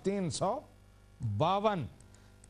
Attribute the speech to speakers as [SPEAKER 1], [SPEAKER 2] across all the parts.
[SPEAKER 1] 352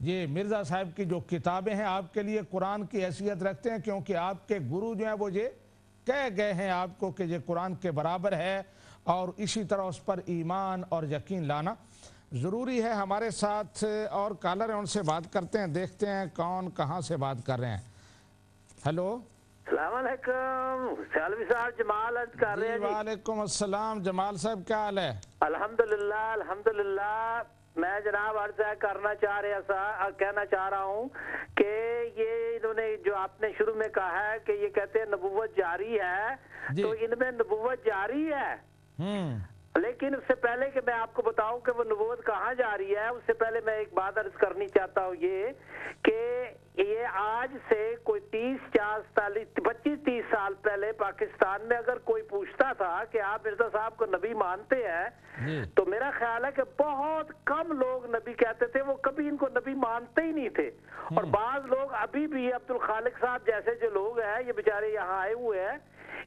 [SPEAKER 1] یہ مرزا صاحب کی جو کتابیں ہیں آپ کے لیے قرآن کی حیثیت رکھتے ہیں، کیونکہ آپ کے گرو جو ہیں وہ یہ کہہ گئے ہیں آپ کو کہ یہ قرآن کے برابر ہے، اور اسی طرح اس پر ایمان اور یقین لانا ضروری ہے۔ ہمارے ساتھ اور کالر ہیں، ان سے بات کرتے ہیں، دیکھتے ہیں کون کہاں سے بات کر رہے ہیں۔ ہیلو،
[SPEAKER 2] السلام علیکم، سیالوی صاحب جمال کر رہے ہیں جی۔
[SPEAKER 1] وعلیکم السلام جمال صاحب، کیا حال ہے؟
[SPEAKER 2] الحمدللہ الحمدللہ۔ میں جناب عرض کہنا چاہ رہا ہوں کہ یہ انہوں نے جو آپ نے شروع میں کہا ہے کہ یہ کہتے ہیں نبوت جاری ہے، تو ان میں نبوت جاری ہے، لیکن اس سے پہلے کہ میں آپ کو بتاؤں کہ وہ نبوت کہاں جاری ہے، اس سے پہلے میں ایک بات عرض کرنی چاہتا ہوں، یہ کہ یہ آج سے کوئی 25-30 سال پہلے پاکستان میں اگر کوئی پوچھتا تھا کہ آپ مرزا صاحب کو نبی مانتے ہیں، تو میرا خیال ہے کہ بہت کم لوگ نبی کہتے تھے، وہ کبھی ان کو نبی مانتے ہی نہیں تھے۔ اور بعض لوگ ابھی بھی عبدالخالق صاحب جیسے جو لوگ ہیں، یہ بیچارے یہاں آئے ہوئے ہیں،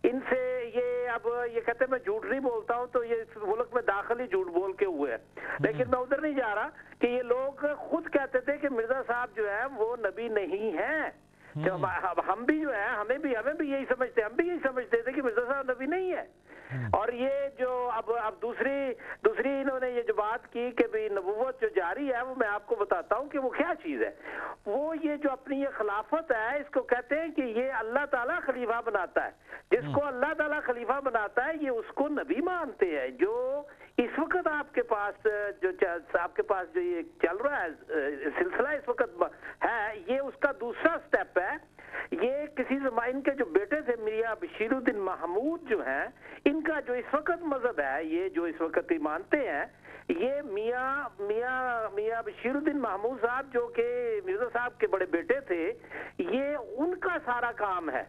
[SPEAKER 2] ان سے یہ کہتے ہیں میں جھوٹ نہیں بولتا ہوں، تو یہ ملک میں داخل ہی جھوٹ بول کے ہوئے ہیں، لیکن میں ادھر نہیں جا رہا کہ یہ لوگ خود کہتے تھے کہ مرزا صاحب جو ہے وہ نبی نہیں ہیں۔ ہم بھی جو ہے ہمیں بھی یہی سمجھتے ہیں، ہم بھی یہی سمجھتے تھے کہ مرزا صاحب نبی نہیں ہے۔ اور یہ جو اب دوسری انہوں نے یہ جو بات کی کہ بھی نبوت جو جاری ہے، وہ میں آپ کو بتاتا ہوں کہ وہ کیا چیز ہے۔ وہ یہ جو اپنی یہ خلافت ہے، اس کو کہتے ہیں کہ یہ اللہ تعالیٰ خلیفہ بناتا ہے، جس کو اللہ تعالیٰ خلیفہ بناتا ہے یہ اس کو نبی مانتے ہیں۔ جو اس وقت آپ کے پاس جو یہ چل رہا ہے سلسلہ اس وقت ہے، یہ اس کا دوسرا سٹیپ ہے۔ یہ کسی ان کے جو بیٹے تھے میاں بشیر الدین محمود جو ہیں، ان کا جو اس وقت مذہب ہے، یہ جو اس وقت ہی مانتے ہیں، یہ میاں بشیر الدین محمود صاحب جو کہ مرزا صاحب کے بڑے بیٹے تھے، یہ ان کا سارا کام ہے۔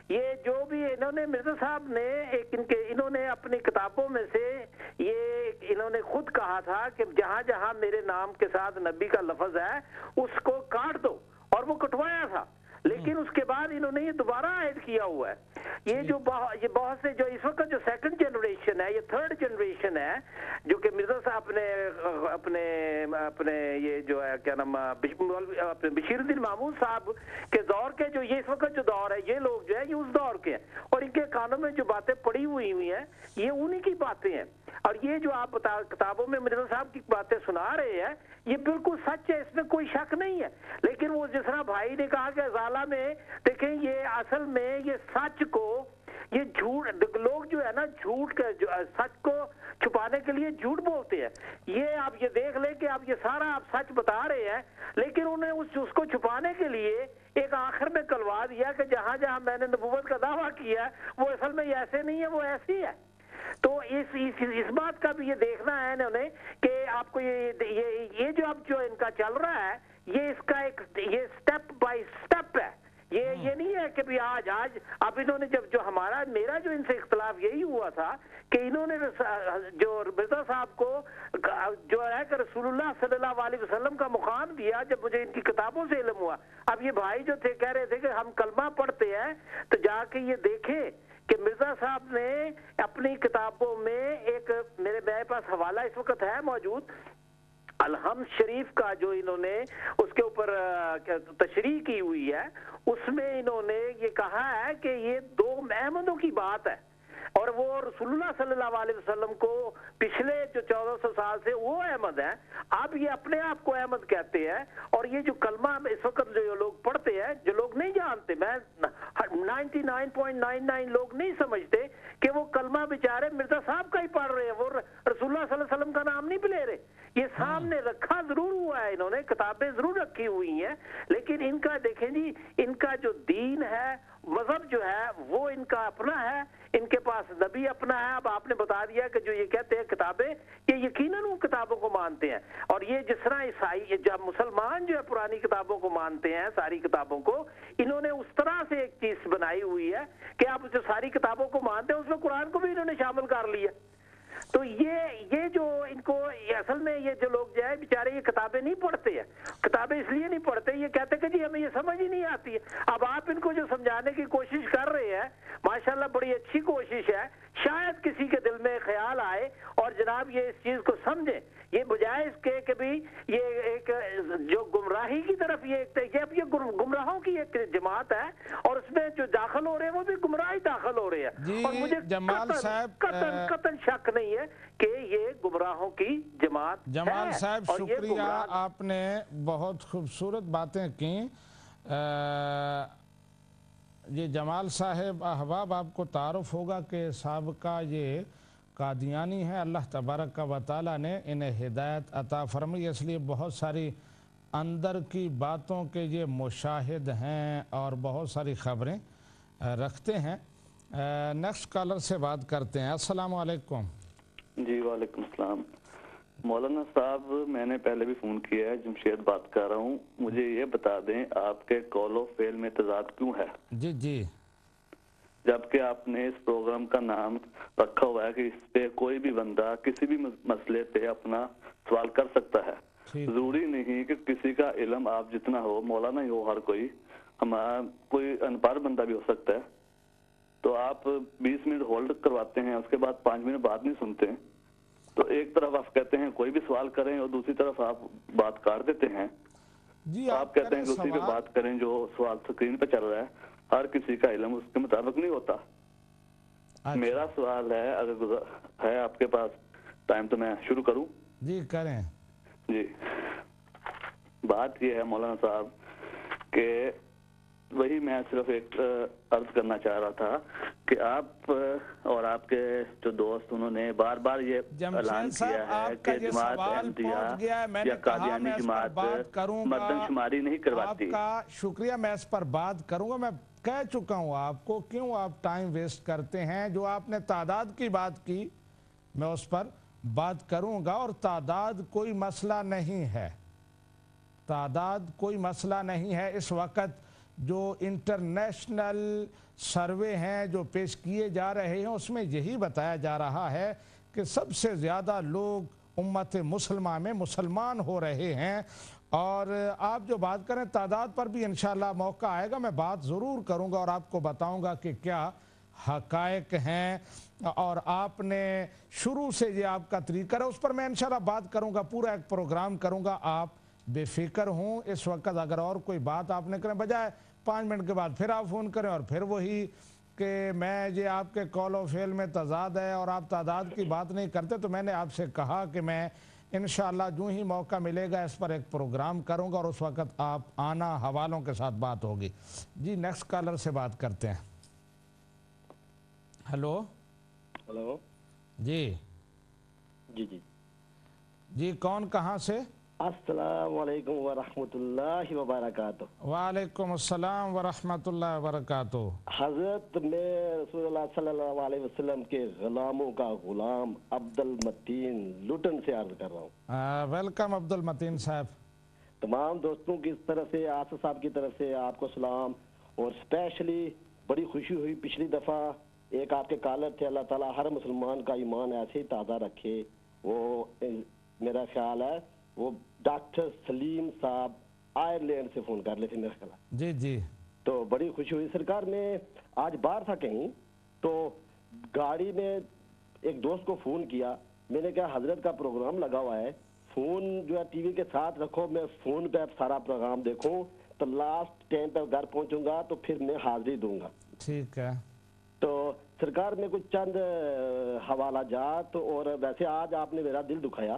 [SPEAKER 2] یہ جو بھی انہوں نے مرزا صاحب نے انہوں نے اپنی کتابوں میں سے یہ انہوں نے خود کہا تھا کہ جہاں جہاں میرے نام کے ساتھ نبی کا لفظ ہے اس کو کاٹ دو، اور وہ کٹوایا تھا، لیکن اس کے بعد انہوں نے یہ دوبارہ عائد کیا ہوا ہے۔ یہ بہت سے جو اس وقت جو سیکنڈ جنریشن ہے، یہ تھرڈ جنریشن ہے، جو کہ مرزا صاحب نے اپنے یہ جو ہے کیا نام بشیر الدین محمود صاحب کے دور کے جو یہ اس وقت جو دور ہے، یہ لوگ جو ہے یہ اس دور کے ہیں، اور ان کے کانوں میں جو باتیں پڑی ہوئی ہیں یہ انہی کی باتیں ہیں۔ اور یہ جو آپ کتابوں میں مرزا صاحب کی باتیں سنا رہے ہیں، یہ بالکل سچ ہے، اس میں کوئی شک نہیں ہے۔ لیکن وہ جس طرح بھائی نے کہا کہ ازالہ میں دیکھیں، یہ اصل میں یہ سچ کو، یہ جھوٹ لوگ جو ہے نا، سچ کو چھپانے کے لیے جھوٹ بولتے ہیں۔ یہ آپ یہ دیکھ لیں کہ آپ یہ سارا آپ سچ بتا رہے ہیں، لیکن انہیں اس کو چھپانے کے لیے ایک آخر میں کلوا دیا کہ جہاں جہاں میں نے نبوت کا دعویٰ کیا ہے وہ اصل میں ایسے نہیں ہے، وہ ایسی ہے۔ تو اس بات کا بھی یہ دیکھنا ہے انہوں نے کہ آپ کو یہ جو اب جو ان کا چل رہا ہے، یہ اس کا ایک یہ سٹیپ بائی سٹیپ ہے۔ یہ نہیں ہے کہ بھی آج اب انہوں نے میرا جو ان سے اختلاف یہی ہوا تھا کہ انہوں نے جو مرزا صاحب کو جو ہے کہ رسول اللہ صلی اللہ علیہ وسلم کا مقام دیا، جب مجھے ان کی کتابوں سے علم ہوا۔ اب یہ بھائی جو تھے کہہ رہے تھے کہ ہم کلمہ پڑھتے ہیں، تو جا کے یہ دیکھیں کہ مرزا صاحب نے اپنی کتابوں میں میرے پاس حوالہ اس وقت ہے موجود، الحمد شریف کا، جو انہوں نے اس کے اوپر تشریح کی ہوئی ہے، اس میں انہوں نے یہ کہا ہے کہ یہ دو احمدوں کی بات ہے، اور وہ رسول اللہ صلی اللہ علیہ وسلم کو پچھلے جو 1400 سال سے وہ احمد ہیں، اب یہ اپنے آپ کو احمد کہتے ہیں۔ اور یہ جو کلمہ اس وقت جو لوگ پڑھتے ہیں، جو لوگ نہیں جانتے، میں 99.99 لوگ نہیں سمجھتے کہ وہ کلمہ بیچارے مرزا صاحب کا ہی پڑھ رہے ہیں، وہ رسول اللہ صلی اللہ علیہ وسلم کا نام نہیں لے رہے۔ یہ سامنے رکھا ضرور ہوا ہے، انہوں نے کتابیں ضرور رکھی ہوئی ہیں، لیکن ان کا دیکھیں جی، ان کا جو دین ہے، مذہب جو ہے، وہ ان کا اپنا ہے، ان کے پاس نبی اپنا ہے۔ اب آپ نے بتا دیا کہ جو یہ کہتے ہیں کتابیں، یہ یقیناً ان کتابوں کو مانتے ہیں، اور یہ جس طرح عیسائی جب مسلمان جو ہے پرانی کتابوں کو مانتے ہیں، ساری کتابوں کو، انہوں نے اس طرح سے ایک چیز بنائی ہوئی ہے کہ آپ جو ساری کتابوں کو مانتے ہیں، اس میں قرآن کو بھی انہوں نے شامل کر لیا۔ تو یہ جو ان کو اصل میں یہ جو لوگ جو ہے بیچارے یہ کتابیں نہیں پڑھتے ہیں، کتابیں اس لیے نہیں پڑھتے، یہ کہتے کہ جی ہمیں یہ سمجھ ہی نہیں آتی ہے۔ اب آپ ان کو جو سمجھانے کی کوشش کر رہے ہیں، ماشاءاللہ بڑی اچھی کوشش ہے. شاید کسی کے دل میں خیال آئے اور جناب یہ اس چیز کو سمجھیں. یہ بجائے اس کے کہ بھی یہ ایک جو گمراہی کی طرف یہ گمراہوں کی ایک جماعت ہے اور اس میں جو داخل ہو رہے ہیں وہ بھی گمراہی داخل ہو رہے ہیں.
[SPEAKER 1] جی
[SPEAKER 2] اور مجھے
[SPEAKER 1] جمال صاحب
[SPEAKER 2] قطعاً شک نہیں ہے کہ یہ گمراہوں کی جماعت ہے.
[SPEAKER 1] جمال صاحب
[SPEAKER 2] اور یہ
[SPEAKER 1] شکریہ، آپ نے بہت خوبصورت باتیں کی. یہ جمال صاحب احباب آپ کو تعارف ہوگا کہ سابقہ یہ قادیانی ہے. اللہ تبارک و تعالیٰ نے انہیں ہدایت عطا فرمائی، اس لیے بہت ساری اندر کی باتوں کے یہ مشاہد ہیں اور بہت ساری خبریں رکھتے ہیں. نیکسٹ کالر سے بات کرتے ہیں. السلام علیکم.
[SPEAKER 3] جی وعلیکم السلام. مولانا صاحب میں نے پہلے بھی فون کیا ہے، جمشید بات کر رہا ہوں. مجھے یہ بتا دیں آپ کے قول و فعل میں تضاد کیوں ہے؟
[SPEAKER 1] جی جی،
[SPEAKER 3] جبکہ آپ نے اس پروگرام کا نام رکھا ہوا ہے کہ اس پہ کوئی بھی بندہ کسی بھی مسئلے پہ اپنا سوال کر سکتا ہے. ضروری نہیں کہ کسی کا علم آپ جتنا ہو، مولانا ہی ہو ہر کوئی، ہمارا کوئی ان پڑھ بندہ بھی ہو سکتا ہے. تو آپ 20 منٹ ہولڈ کرواتے ہیں، اس کے بعد 5 منٹ بعد نہیں سنتے ہیں. تو ایک طرف آپ کہتے ہیں کوئی بھی سوال کریں اور دوسری طرف آپ بات کاٹ دیتے ہیں.
[SPEAKER 1] جی
[SPEAKER 3] آپ کہتے ہیں کہ اسی پہ بات کریں جو سوال سکرین پہ چل رہا ہے. ہر کسی کا علم اس کے مطابق نہیں ہوتا. میرا سوال ہے، اگر ہے آپ کے پاس ٹائم تو میں شروع کروں؟
[SPEAKER 1] جی کریں.
[SPEAKER 3] جی بات یہ ہے مولانا صاحب کہ وہی میں صرف ایک عرض کرنا چاہ رہا تھا کہ آپ اور آپ کے جو دوست انہوں نے بار بار یہ اعلان کیا ہے کہ جماعت احمدیہ یا قادیانی جماعت مردم شماری نہیں کرواتی.
[SPEAKER 1] آپ کا شکریہ، میں اس پر بات کروں گا. میں کہہ چکا ہوں آپ کو، کیوں آپ ٹائم ویسٹ کرتے ہیں. جو آپ نے تعداد کی بات کی میں اس پر بات کروں گا، اور تعداد کوئی مسئلہ نہیں ہے. تعداد کوئی مسئلہ نہیں ہے. اس وقت جو انٹرنیشنل سروے ہیں جو پیش کیے جا رہے ہیں اس میں یہی بتایا جا رہا ہے کہ سب سے زیادہ لوگ امت مسلمہ میں مسلمان ہو رہے ہیں. اور آپ جو بات کریں تعداد پر بھی انشاءاللہ موقع آئے گا، میں بات ضرور کروں گا اور آپ کو بتاؤں گا کہ کیا حقائق ہیں. اور آپ نے شروع سے یہ آپ کا طریقہ ہے، اس پر میں انشاءاللہ بات کروں گا، پورا ایک پروگرام کروں گا. آپ بے فکر ہوں. اس وقت اگر اور کوئی بات آپ نے کریں، بجائے 5 منٹ کے بعد پھر آپ فون کریں اور پھر وہی کہ میں یہ آپ کے قول و فعل میں تضاد ہے اور آپ تعداد کی بات نہیں کرتے. تو میں نے آپ سے کہا کہ میں انشاءاللہ جو ہی موقع ملے گا اس پر ایک پروگرام کروں گا اور اس وقت آپ آنا، حوالوں کے ساتھ بات ہوگی. جی نیکسٹ کالر سے بات کرتے ہیں. ہلو.
[SPEAKER 4] ہلو.
[SPEAKER 1] جی
[SPEAKER 4] جی جی
[SPEAKER 1] جی، کون کہاں سے؟
[SPEAKER 4] السلام علیکم ورحمۃ اللہ وبرکاتہ.
[SPEAKER 1] وعلیکم السلام ورحمۃ اللہ وبرکاتہ.
[SPEAKER 4] حضرت میں رسول اللہ صلی اللہ علیہ وسلم کے غلاموں کا غلام عبد المتین لٹن سے عرض کر رہا ہوں.
[SPEAKER 1] ویلکم عبد المتین صاحب.
[SPEAKER 4] تمام دوستوں کی طرف سے، آصف صاحب کی طرف سے آپ کو سلام. اور اسپیشلی بڑی خوشی ہوئی پچھلی دفعہ ایک آپ کے کالر تھے. اللہ تعالیٰ ہر مسلمان کا ایمان ایسے ہی تازہ رکھے. وہ میرا خیال ہے وہ ڈاکٹر سلیم صاحب آئرلینڈ سے فون کر لیتے میرا خیال.
[SPEAKER 1] جی جی.
[SPEAKER 4] تو بڑی خوشی ہوئی. سرکار میں آج باہر تھا کہیں، تو گاڑی میں ایک دوست کو فون کیا. میں نے کہا حضرت کا پروگرام لگا ہوا ہے، فون جو ہے ٹی وی کے ساتھ رکھو، میں فون پہ سارا پروگرام دیکھوں، تو لاسٹ ٹائم پہ گھر پہنچوں گا تو پھر میں حاضری دوں گا.
[SPEAKER 1] ٹھیک ہے.
[SPEAKER 4] تو سرکار میں کچھ چند حوالہ جات، اور ویسے آج آپ نے میرا دل دکھایا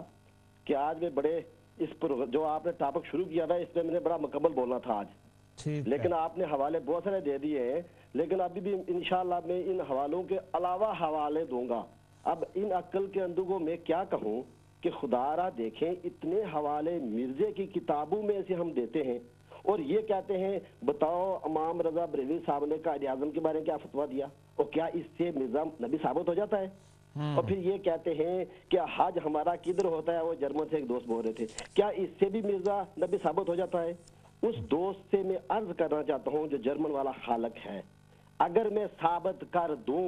[SPEAKER 4] کہ آج میں بڑے جو آپ نے ٹاپک شروع کیا تھا اس پہ میں نے بڑا مکمل بولنا تھا آج. لیکن آپ نے حوالے بہت سارے دے دیے ہیں، لیکن ابھی بھی انشاءاللہ میں ان حوالوں کے علاوہ حوالے دوں گا. اب ان عقل کے اندھوں کو میں کیا کہوں کہ خدا را دیکھیں اتنے حوالے مرزے کی کتابوں میں سے ہم دیتے ہیں اور یہ کہتے ہیں بتاؤ امام رضا بریلوی صاحب نے قائد اعظم کے بارے میں کیا فتویٰ دیا، اور کیا اس سے مرزا نبی ثابت ہو جاتا ہے؟ اور پھر یہ کہتے ہیں کہ حج ہمارا کدھر ہوتا ہے، وہ جرمن سے ایک دوست بول رہے تھے، کیا اس سے بھی مرزا نبی ثابت ہو جاتا ہے؟ اس دوست سے میں عرض کرنا چاہتا ہوں جو جرمن والا خالق ہے، اگر میں ثابت کر دوں،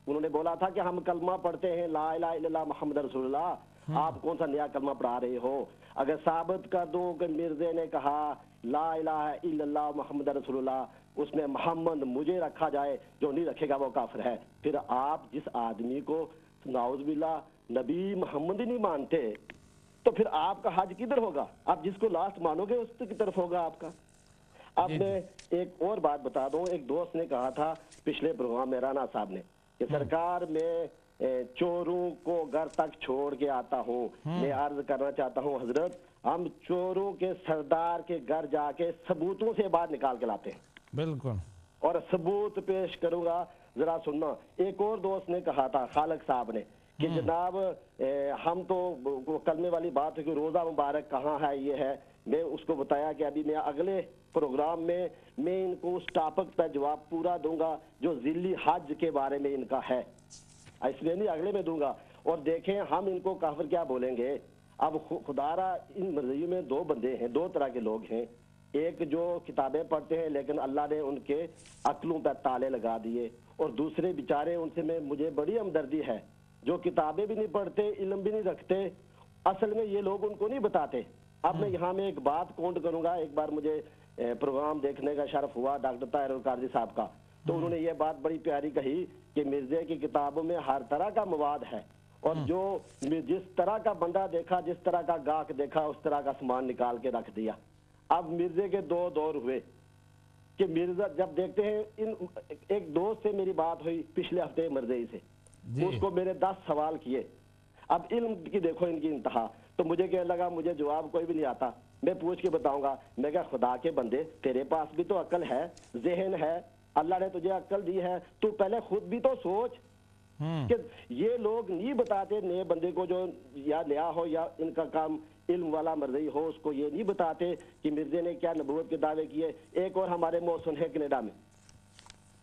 [SPEAKER 4] انہوں نے بولا تھا کہ ہم کلمہ پڑھتے ہیں لا الہ الا اللہ محمد رسول اللہ، آپ کون سا نیا کلمہ پڑھا رہے ہو؟ اگر ثابت کر دوں کہ مرزے نے کہا لا الہ الا اللہ محمد رسول اللہ، اس میں محمد مجھے رکھا جائے، جو نہیں رکھے گا وہ کافر ہے۔ پھر آپ جس آدمی کو نعوذ باللہ نبی محمد ہی نہیں مانتے تو پھر آپ کا حج کدھر ہوگا؟ آپ جس کو لاسٹ مانو گے اس کی طرف ہوگا آپ کا۔ اب میں ایک اور بات بتا دوں، ایک دوست نے کہا تھا پچھلے پروگرام میں رانا صاحب نے کہ سرکار میں چوروں کو گھر تک چھوڑ کے آتا ہوں۔ میں عرض کرنا چاہتا ہوں حضرت، ہم چوروں کے سردار کے گھر جا کے ثبوتوں سے بات نکال کے لاتے ہیں،
[SPEAKER 1] بالکل، اور
[SPEAKER 4] ثبوت پیش کروں گا، ذرا سننا۔ ایک اور دوست نے کہا تھا خالق صاحب نے کہ جناب ہم تو کلمے والی بات ہے کہ روزہ مبارک کہاں ہے، یہ ہے۔ میں اس کو بتایا کہ ابھی میں اگلے پروگرام میں ان کو اس ٹاپک پہ جواب پورا دوں گا جو ذیلی حج کے بارے میں ان کا ہے، اس لیے نہیں اگلے میں دوں گا۔ اور دیکھیں ہم ان کو کافر کیا بولیں گے۔ اب خدا را ان مرضیوں میں دو بندے ہیں، دو طرح کے لوگ ہیں، ایک جو کتابیں پڑھتے ہیں لیکن اللہ نے ان کے عقلوں پہ تالے لگا دیے، اور دوسرے بیچارے، ان سے مجھے بڑی ہمدردی ہے، جو کتابیں بھی نہیں پڑھتے، علم بھی نہیں رکھتے، اصل میں یہ لوگ ان کو نہیں بتاتے۔ اب میں یہاں میں ایک بات کونٹ کروں گا۔ ایک بار مجھے پروگرام دیکھنے کا شرف ہوا ڈاکٹر طاہر القادری صاحب کا، تو انہوں نے یہ بات بڑی پیاری کہی کہ مرزے کی کتابوں میں ہر طرح کا مواد ہے، اور جو جس طرح کا بندہ دیکھا، جس طرح کا گاہک دیکھا، اس طرح کا سامان نکال کے رکھ دیا۔ اب مرزے کے دو دور ہوئے کہ مرزا جب دیکھتے ہیں، ایک دوست سے میری بات ہوئی پچھلے ہفتے مرزے سے، اس کو میرے 10 سوال کیے۔ اب علم کی دیکھو ان کی انتہا، تو مجھے کہنے لگا مجھے جواب کوئی بھی نہیں آتا، میں پوچھ کے بتاؤں گا۔ میں کہا خدا کے بندے، تیرے پاس بھی تو عقل ہے، ذہن ہے، اللہ نے تجھے عقل دی ہے، تو پہلے خود بھی تو سوچ کہ یہ لوگ نہیں بتاتے نئے بندے کو، جو یا نیا ہو یا ان کا کام علم والا مرضی ہو، اس کو یہ نہیں بتاتے کہ مرزے نے کیا نبوت کے دعوے کیے۔ ایک اور ہمارے محسن ہے کینیڈا میں،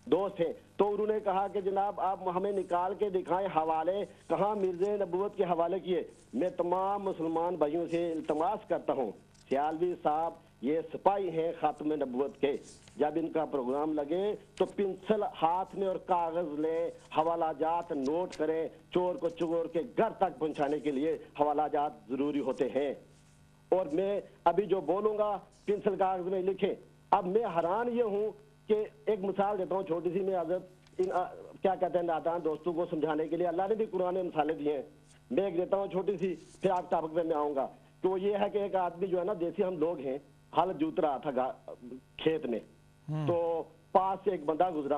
[SPEAKER 4] دوست ہیں، تو انہوں نے کہا کہ جناب آپ ہمیں نکال کے دکھائیں حوالے، کہاں مرزے نبوت کے حوالے کیے۔ میں تمام مسلمان بھائیوں سے التماس کرتا ہوں، سیالوی صاحب یہ سپاہی ہیں خاتم نبوت کے، جب ان کا پروگرام لگے تو پنسل ہاتھ میں اور کاغذ لیں، حوالہ جات نوٹ کریں، چور کو چور کے گھر تک پہنچانے کے لیے حوالہ جات ضروری ہوتے ہیں۔ اور میں ابھی جو بولوں گا پنسل کاغذ میں لکھیں۔ اب میں حیران یہ ہوں کہ ایک مثال دیتا ہوں چھوٹی سی، میں حضرت کیا کہتے ہیں نادان دوستوں کو سمجھانے کے لیے اللہ نے بھی قرآن میں مثالیں دی ہیں، میں ایک دیتا ہوں چھوٹی سی، پھر آپ ٹاپک پہ میں آؤں گا۔ تو وہ یہ ہے کہ ایک آدمی جو ہے نا، دیسی ہم لوگ ہیں، ہل جوت رہا تھا کھیت میں، تو پاس سے ایک بندہ گزرا،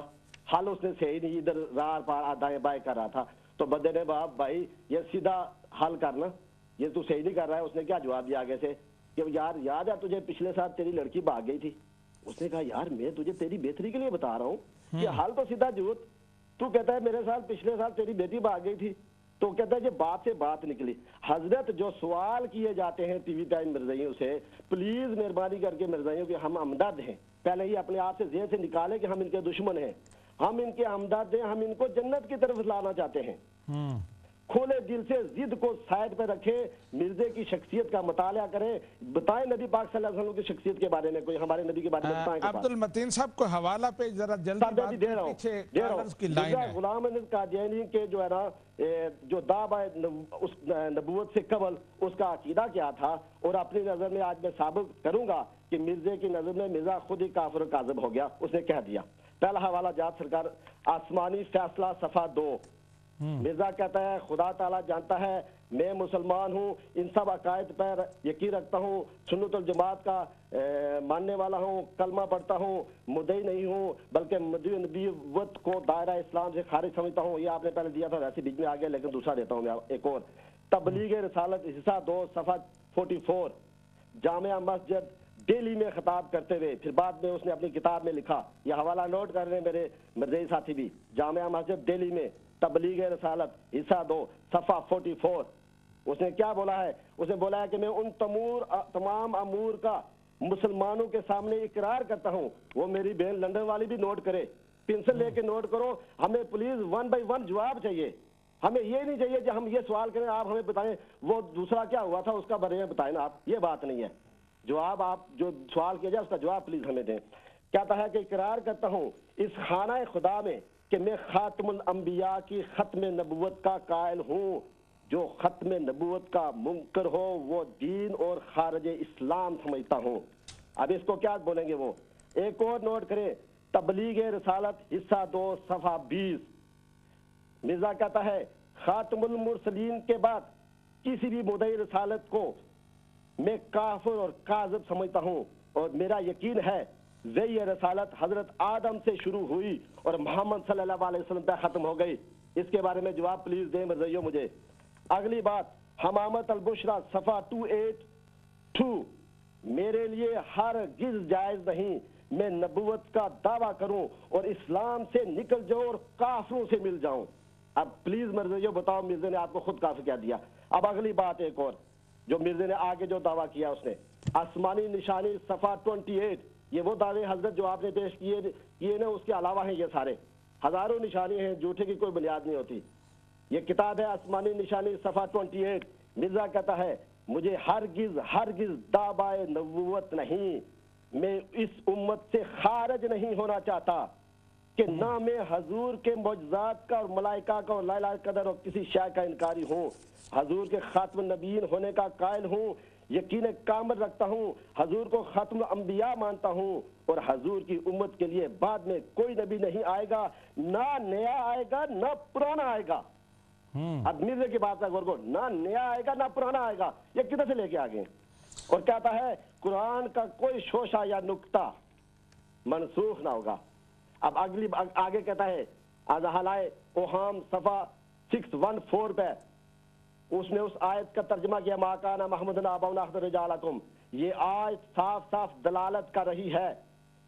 [SPEAKER 4] ہل اس نے صحیح نہیں، ادھر راہ پار دائیں بائیں کر رہا تھا، تو بندے نے باپ بھائی یہ سیدھا حل کرنا، یہ تو صحیح نہیں کر رہا ہے۔ اس نے کیا جواب دیا آگے سے کہ یار یاد ہے تجھے پچھلے سال تیری لڑکی بھاگ گئی تھی؟ اس نے کہا یار میں تجھے تیری بہتری کے لیے بتا رہا ہوں کہ حل تو سیدھا جوت، تو کہتا ہے میرے سال پچھلے سال تیری بیٹی بھاگ گئی تھی، تو کہتا ہے یہ بات سے بات نکلی۔ حضرت جو سوال کیے جاتے ہیں ٹی وی ٹائم مرزائیوں سے، پلیز مہربانی کر کے مرزائیوں کہ ہم ہمدرد ہیں، پہلے ہی اپنے آپ سے ذہن سے نکالے کہ ہم ان کے دشمن ہیں، ہم ان کے ہمدرد ہیں، ہم ان کو جنت کی طرف لانا چاہتے ہیں۔ کھولے دل سے ضد کو سائڈ پہ رکھیں، مرزے کی شخصیت کا مطالعہ کریں، بتائیں نبی پاک صلی اللہ علیہ وسلم کی شخصیت کے بارے میں، کوئی ہمارے نبی کے بارے میں بتائیں۔
[SPEAKER 1] عبد المتین صاحب کو حوالہ پہ ذرا جلدی
[SPEAKER 4] دے رہا ہوں۔ غلام احمد قادیانی کے جو ہے نا، جو دعویٰ اس نبوت سے قبل اس کا عقیدہ کیا تھا، اور اپنی نظر میں آج میں ثابت کروں گا کہ مرزے کی نظر میں مرزا خود ہی کافر و کاذب ہو گیا۔ اس نے کہہ دیا، پہلا حوالہ جات سرکار آسمانی فیصلہ صفحہ 2، مرزا کہتا ہے خدا تعالیٰ جانتا ہے میں مسلمان ہوں، ان سب عقائد پر یقین رکھتا ہوں، سنت الجماعت کا ماننے والا ہوں، کلمہ پڑھتا ہوں، مدعی نہیں ہوں بلکہ مدعی نبوت کو دائرہ اسلام سے خارج سمجھتا ہوں۔ یہ آپ نے پہلے دیا تھا، ویسے بیچ میں آ گیا لیکن دوسرا دیتا ہوں میں ایک اور۔ تبلیغ رسالت حصہ 2 صفحہ 44، جامعہ مسجد دہلی میں خطاب کرتے ہوئے، پھر بعد میں اس نے اپنی کتاب میں لکھا، یہ حوالہ نوٹ کر رہے ہیں میرے مرزائی ساتھی بھی، جامعہ مسجد دہلی میں تبلیغ رسالت حصہ 2 صفحہ 44۔ اس نے کیا بولا ہے؟ اس نے بولا ہے کہ میں ان تمام امور کا مسلمانوں کے سامنے اقرار کرتا ہوں۔ وہ میری بہن لندن والی بھی نوٹ کرے، پنسل لے کے نوٹ کرو، ہمیں پلیز 1 بائی 1 جواب چاہیے، ہمیں یہ نہیں چاہیے کہ ہم یہ سوال کریں آپ ہمیں بتائیں وہ دوسرا کیا ہوا تھا اس کا بارے میں بتائیں نا آپ، یہ بات نہیں ہے۔ جواب آپ جو سوال کیا جائے اس کا جواب پلیز ہمیں دیں۔ کہتا ہے کہ اقرار کرتا ہوں اس خانہ خدا میں کہ میں خاتم الانبیاء کی ختم نبوت کا قائل ہوں، جو ختم نبوت کا منکر ہو وہ دین اور خارج اسلام سمجھتا ہوں۔ اب اس کو کیا بولیں گے وہ؟ ایک اور نوٹ کریں، تبلیغ رسالت حصہ 2 صفحہ 20۔ مرزا کہتا ہے خاتم المرسلین کے بعد کسی بھی مدعی رسالت کو میں کافر اور کاذب سمجھتا ہوں، اور میرا یقین ہے وہی رسالت حضرت آدم سے شروع ہوئی اور محمد صلی اللہ علیہ وسلم پہ ختم ہو گئی۔ اس کے بارے میں جواب پلیز دیں مرزائیوں مجھے۔ اگلی بات حمامت البشرا صفحہ 282، میرے لیے ہرگز جائز نہیں میں نبوت کا دعویٰ کروں اور اسلام سے نکل جاؤں اور کافروں سے مل جاؤں۔ اب پلیز مرزائیوں بتاؤ مرزا نے آپ کو خود کافر کیا دیا؟ اب اگلی بات ایک اور جو مرزا نے آگے جو دعویٰ کیا اس نے آسمانی نشانی صفحہ 28، یہ وہ دعوے حضرت جو آپ نے پیش کیے نا اس کے علاوہ ہیں، یہ سارے ہزاروں نشانی ہیں، جھوٹے کی کوئی بنیاد نہیں ہوتی۔ یہ کتاب ہے آسمانی نشانی صفحہ 28۔ مرزا کہتا ہے مجھے ہرگز دعوی نبوت نہیں، میں اس امت سے خارج نہیں ہونا چاہتا کہ نہ میں حضور کے معجزات کا اور ملائکہ کا اور لا الہ قدر اور کسی شے کا انکاری ہوں، حضور کے خاتم النبیین ہونے کا قائل ہوں، یقین کامل رکھتا ہوں، حضور کو ختم الانبیاء مانتا ہوں، اور حضور کی امت کے لیے بعد میں کوئی نبی نہیں آئے گا، نہ نیا آئے گا نہ پرانا آئے گا۔ اب مرزا کی بات ہے گورگو، نہ نیا آئے گا نہ پرانا آئے گا، یہ کدھر سے لے کے آگئے؟ اور کہتا ہے قرآن کا کوئی شوشہ یا نکتہ منسوخ نہ ہوگا۔ اب آگے کہتا ہے ازحلائے اوہام صفحہ 614 پہ اس نے اس آیت کا ترجمہ کیا ما کان محمد ابا احد رجالکم، یہ آیت صاف دلالت کر رہی ہے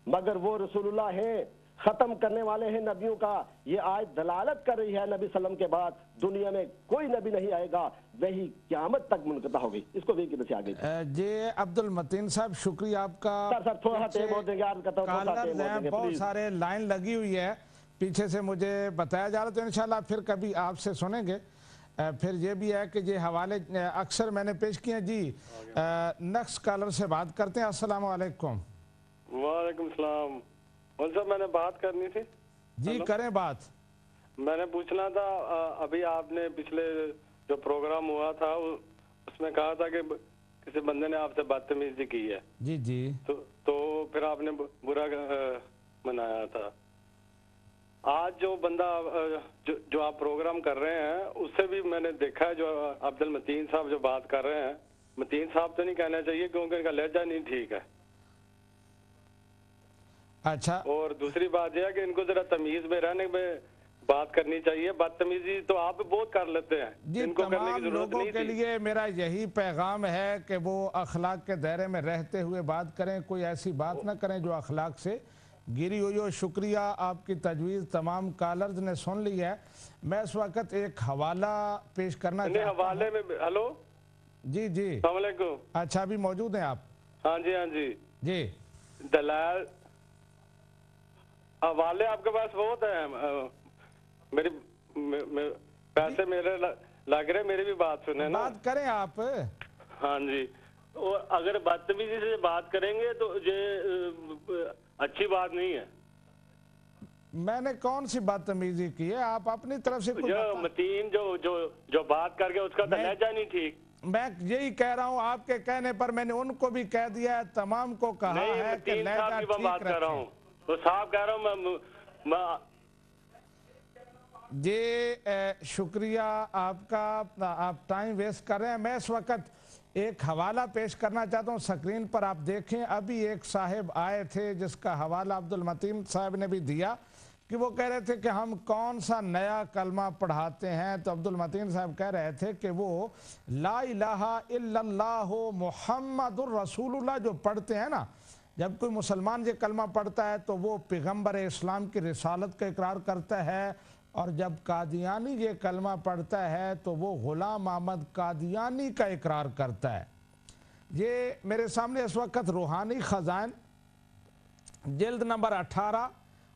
[SPEAKER 4] مگر وہ رسول اللہ ہیں، ختم کرنے والے ہیں نبیوں کا۔ یہ آیت دلالت کر رہی ہے نبی صلی اللہ علیہ وسلم کے بعد دنیا میں کوئی نبی نہیں آئے گا، وہی قیامت تک منقطع ہوگی۔ اس کو بھی کدھر سے آگے
[SPEAKER 1] جی عبد المتین صاحب شکریہ آپ کا۔
[SPEAKER 4] سر تھوڑا ٹائم اور دیں گے، عرض کرتا ہوں تھوڑا ٹائم اور دیں گے
[SPEAKER 1] بہت
[SPEAKER 4] پلیز۔
[SPEAKER 1] سارے لائن لگی ہوئی ہے پیچھے سے مجھے بتایا جا رہا، تو انشاءاللہ پھر کبھی آپ سے سنیں گے۔ پھر یہ بھی ہے کہ یہ حوالے اکثر میں نے پیش کیے ہیں۔ جی نیکسٹ کالر سے بات کرتے ہیں۔ السلام علیکم۔
[SPEAKER 5] وعلیکم السلام۔ مول صاحب میں نے بات کرنی تھی۔
[SPEAKER 1] جی کریں بات۔
[SPEAKER 5] میں نے پوچھنا تھا ابھی آپ نے پچھلے جو پروگرام ہوا تھا اس میں کہا تھا کہ کسی بندے نے آپ سے بدتمیزی کی ہے۔
[SPEAKER 1] جی جی
[SPEAKER 5] تو پھر آپ نے برا منایا تھا۔ آج جو بندہ جو آپ پروگرام کر رہے ہیں اس سے بھی میں نے دیکھا ہے جو عبد المتین صاحب جو بات کر رہے ہیں، متین صاحب تو نہیں کہنا چاہیے کیونکہ ان کا لہجہ نہیں ٹھیک ہے۔
[SPEAKER 1] اچھا،
[SPEAKER 5] اور دوسری بات یہ ہے کہ ان کو ذرا تمیز میں رہنے میں بات کرنی چاہیے۔ بدتمیزی تو آپ بہت کر لیتے ہیں،
[SPEAKER 1] جی
[SPEAKER 5] ان کو کرنے کی
[SPEAKER 1] تمام
[SPEAKER 5] ضرورت
[SPEAKER 1] لوگوں
[SPEAKER 5] نہیں
[SPEAKER 1] کے
[SPEAKER 5] تھی۔
[SPEAKER 1] لیے میرا یہی پیغام ہے کہ وہ اخلاق کے دائرے میں رہتے ہوئے بات کریں، کوئی ایسی بات نہ کریں جو اخلاق سے گری ہوئی ہو۔ شکریہ آپ کی تجویز تمام کالرز نے سن لی ہے۔ میں اس وقت ایک حوالہ پیش کرنا چاہتا ہوں۔
[SPEAKER 5] حوالے میں ہلو
[SPEAKER 1] جی جی
[SPEAKER 5] السلام علیکم۔
[SPEAKER 1] اچھا ابھی موجود ہیں آپ؟
[SPEAKER 5] ہاں جی ہاں جی
[SPEAKER 1] جی
[SPEAKER 5] دلائل حوالے آپ کے پاس بہت ہیں۔ میری پیسے میرے لگ رہے، میری بھی بات سنیں نا۔
[SPEAKER 1] بات کریں آپ۔
[SPEAKER 5] ہاں جی، اور اگر بدتمیزی سے بات کریں گے تو یہ اچھی بات نہیں ہے۔
[SPEAKER 1] میں نے کون سی بدتمیزی کی ہے؟ آپ اپنی طرف سے
[SPEAKER 5] جو متین جو بات کر کے اس کا لہجہ نہیں ٹھیک۔
[SPEAKER 1] میں یہی کہہ رہا ہوں، آپ کے کہنے پر میں نے ان کو بھی کہہ دیا ہے، تمام کو کہا ہے کہ لہجہ ٹھیک رکھیں۔
[SPEAKER 5] تو صاحب کہہ رہا ہوں میں
[SPEAKER 1] جی شکریہ آپ کا، آپ ٹائم ویسٹ کر رہے ہیں۔ میں اس وقت ایک حوالہ پیش کرنا چاہتا ہوں، سکرین پر آپ دیکھیں۔ ابھی ایک صاحب آئے تھے جس کا حوالہ عبد المتین صاحب نے بھی دیا کہ وہ کہہ رہے تھے کہ ہم کون سا نیا کلمہ پڑھاتے ہیں، تو عبد المتین صاحب کہہ رہے تھے کہ وہ لا الہ الا اللہ محمد الرسول اللہ جو پڑھتے ہیں نا، جب کوئی مسلمان یہ کلمہ پڑھتا ہے تو وہ پیغمبر اسلام کی رسالت کا اقرار کرتا ہے، اور جب قادیانی یہ کلمہ پڑھتا ہے تو وہ غلام احمد قادیانی کا اقرار کرتا ہے۔ یہ میرے سامنے اس وقت روحانی خزائن جلد نمبر 18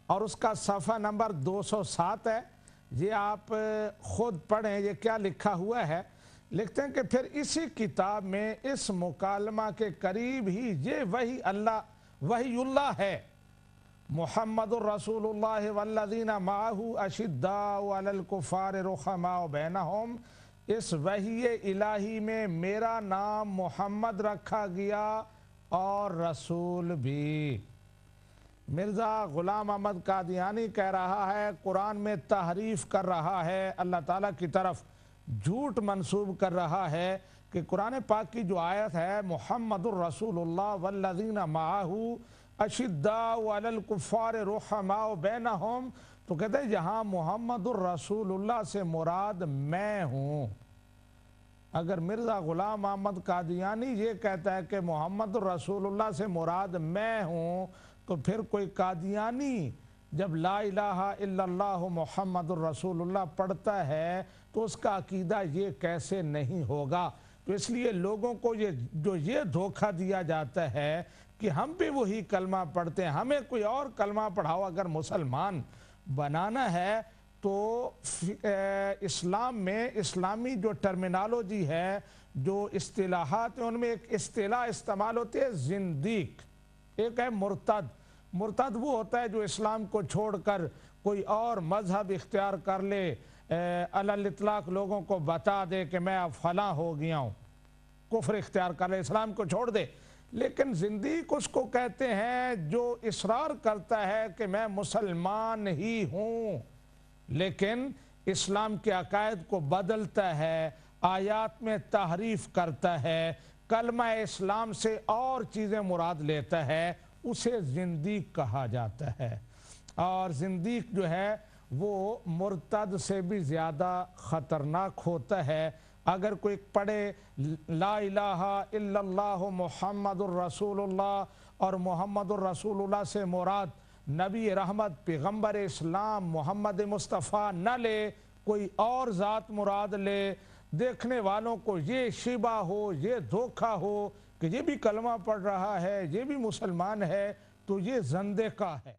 [SPEAKER 1] اور اس کا صفحہ نمبر 207 ہے۔ یہ آپ خود پڑھیں یہ کیا لکھا ہوا ہے۔ لکھتے ہیں کہ پھر اسی کتاب میں اس مکالمہ کے قریب ہی یہ وحی اللہ ہے، محمد الرسول اللہ والذین معہ اشداء علی الکفار رحماء بینہم، اس وحی الہی میں میرا نام محمد رکھا گیا اور رسول بھی۔ مرزا غلام احمد قادیانی کہہ رہا ہے قرآن میں تحریف کر رہا ہے، اللہ تعالیٰ کی طرف جھوٹ منسوب کر رہا ہے کہ قرآن پاک کی جو آیت ہے محمد الرسول اللہ والذین معاہ اشداء علی الکفار رحماء بینہم، تو کہتے ہیں یہاں محمد الرسول اللہ سے مراد میں ہوں۔ اگر مرزا غلام احمد قادیانی یہ کہتا ہے کہ محمد الرسول اللہ سے مراد میں ہوں، تو پھر کوئی قادیانی جب لا الہ الا اللہ محمد الرسول اللہ پڑھتا ہے تو اس کا عقیدہ یہ کیسے نہیں ہوگا؟ تو اس لیے لوگوں کو یہ دھوکہ دیا جاتا ہے کہ ہم بھی وہی کلمہ پڑھتے ہیں، ہمیں کوئی اور کلمہ پڑھاؤ۔ اگر مسلمان بنانا ہے تو اسلام میں اسلامی جو ٹرمینالوجی ہے، جو اصطلاحات ہیں، ان میں ایک اصطلاح استعمال ہوتی ہے زندیق، ایک ہے مرتد۔ مرتد وہ ہوتا ہے جو اسلام کو چھوڑ کر کوئی اور مذہب اختیار کر لے، علی الاطلاق لوگوں کو بتا دے کہ میں اب فلاں ہو گیا ہوں، کفر اختیار کر لے، اسلام کو چھوڑ دے۔ لیکن زندیق اس کو کہتے ہیں جو اصرار کرتا ہے کہ میں مسلمان ہی ہوں لیکن اسلام کے عقائد کو بدلتا ہے، آیات میں تحریف کرتا ہے، کلمہ اسلام سے اور چیزیں مراد لیتا ہے، اسے زندیق کہا جاتا ہے۔ اور زندیق جو ہے وہ مرتد سے بھی زیادہ خطرناک ہوتا ہے۔ اگر کوئی پڑھے لا الہ الا اللہ محمد الرسول اللہ اور محمد الرسول اللہ سے مراد نبی رحمت پیغمبر اسلام محمد مصطفیٰ نہ لے، کوئی اور ذات مراد لے، دیکھنے والوں کو یہ شبہ ہو، یہ دھوکہ ہو کہ یہ بھی کلمہ پڑھ رہا ہے، یہ بھی مسلمان ہے، تو یہ زندقہ ہے۔